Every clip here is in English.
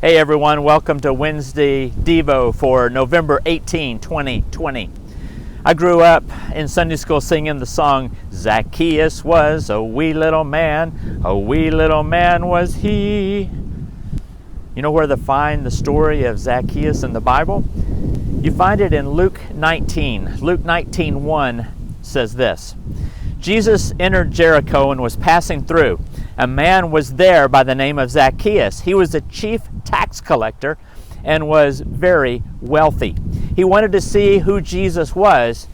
Hey everyone, welcome to Wednesday DEVO for November 18, 2020. I grew up in Sunday school singing the song, Zacchaeus was a wee little man was he. You know where to find the story of Zacchaeus in the Bible? You find it in Luke 19. Luke 19:1 says this, Jesus entered Jericho and was passing through. A man was there by the name of Zacchaeus. He was a chief tax collector and was very wealthy. He wanted to see who Jesus was,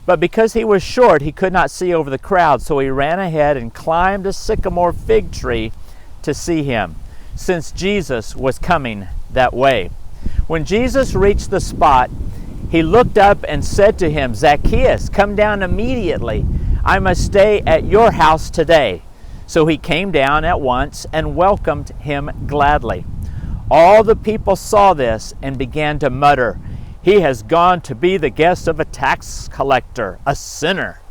but because he was short, he could not see over the crowd, so he ran ahead and climbed a sycamore fig tree to see him, since Jesus was coming that way. When Jesus reached the spot, he looked up and said to him, Zacchaeus, come down immediately. I must stay at your house today. So he came down at once and welcomed him gladly. All the people saw this and began to mutter, he has gone to be the guest of a tax collector, a sinner.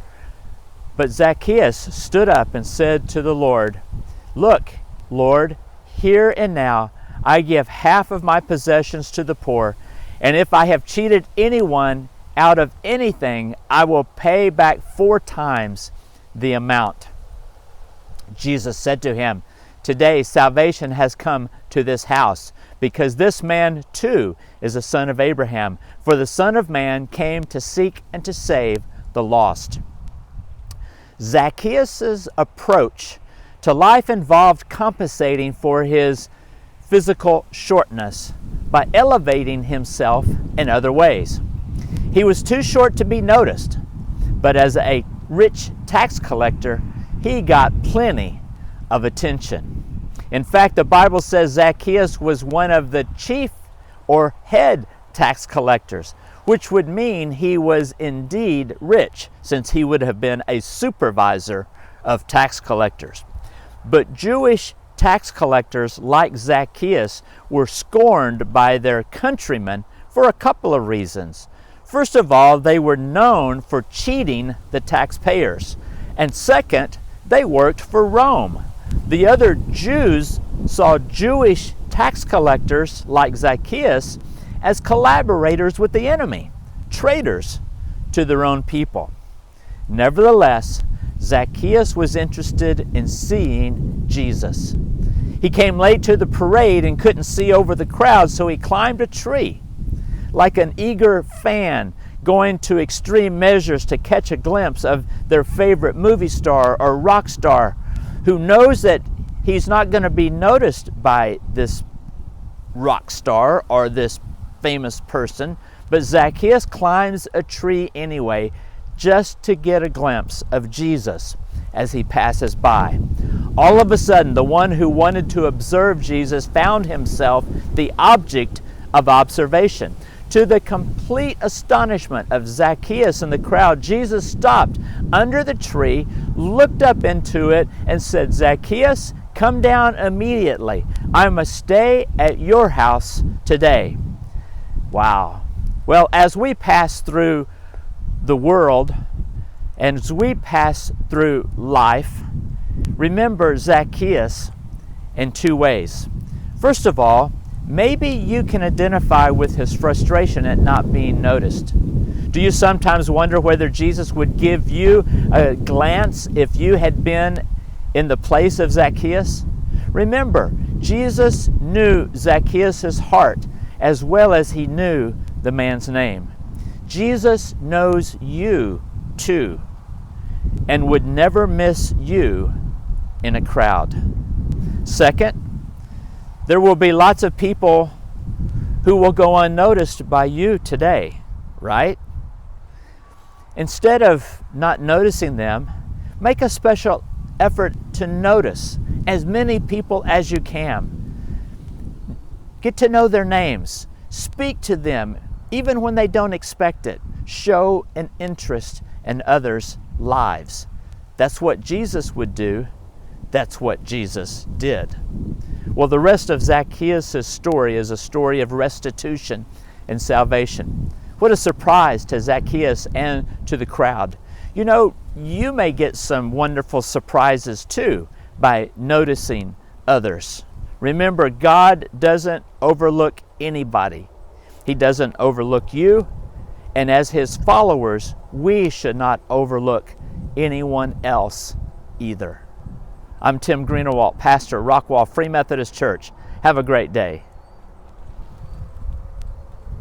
But Zacchaeus stood up and said to the Lord, Look, Lord, here and now I give half of my possessions to the poor, and if I have cheated anyone out of anything, I will pay back 4 times the amount. Jesus said to him, Today salvation has come to this house, because this man too is a son of Abraham. For the Son of Man came to seek and to save the lost. Zacchaeus' approach to life involved compensating for his physical shortness by elevating himself in other ways. He was too short to be noticed, but as a rich tax collector, he got plenty of attention. In fact, the Bible says Zacchaeus was one of the chief or head tax collectors, which would mean he was indeed rich, since he would have been a supervisor of tax collectors. But Jewish tax collectors like Zacchaeus were scorned by their countrymen for a couple of reasons. First of all, they were known for cheating the taxpayers. And second, they worked for Rome. The other Jews saw Jewish tax collectors like Zacchaeus as collaborators with the enemy, traitors to their own people. Nevertheless, Zacchaeus was interested in seeing Jesus. He came late to the parade and couldn't see over the crowd, so he climbed a tree. Like an eager fan going to extreme measures to catch a glimpse of their favorite movie star or rock star, who knows that he's not going to be noticed by this rock star or this famous person, but Zacchaeus climbs a tree anyway, just to get a glimpse of Jesus as he passes by. All of a sudden, the one who wanted to observe Jesus found himself the object of observation. To the complete astonishment of Zacchaeus and the crowd, Jesus stopped under the tree, looked up into it, and said, Zacchaeus, come down immediately. I must stay at your house today. Wow. Well, as we pass through the world, and as we pass through life, remember Zacchaeus in 2 ways. First of all, maybe you can identify with his frustration at not being noticed. Do you sometimes wonder whether Jesus would give you a glance if you had been in the place of Zacchaeus? Remember, Jesus knew Zacchaeus' heart as well as he knew the man's name. Jesus knows you too, and would never miss you in a crowd. Second, there will be lots of people who will go unnoticed by you today, right? Instead of not noticing them, make a special effort to notice as many people as you can. Get to know their names. Speak to them even when they don't expect it. Show an interest in others' lives. That's what Jesus would do. That's what Jesus did. Well, the rest of Zacchaeus' story is a story of restitution and salvation. What a surprise to Zacchaeus and to the crowd. You know, you may get some wonderful surprises too by noticing others. Remember, God doesn't overlook anybody. He doesn't overlook you, and as His followers, we should not overlook anyone else either. I'm Tim Greenewalt, pastor, Rockwall Free Methodist Church. Have a great day.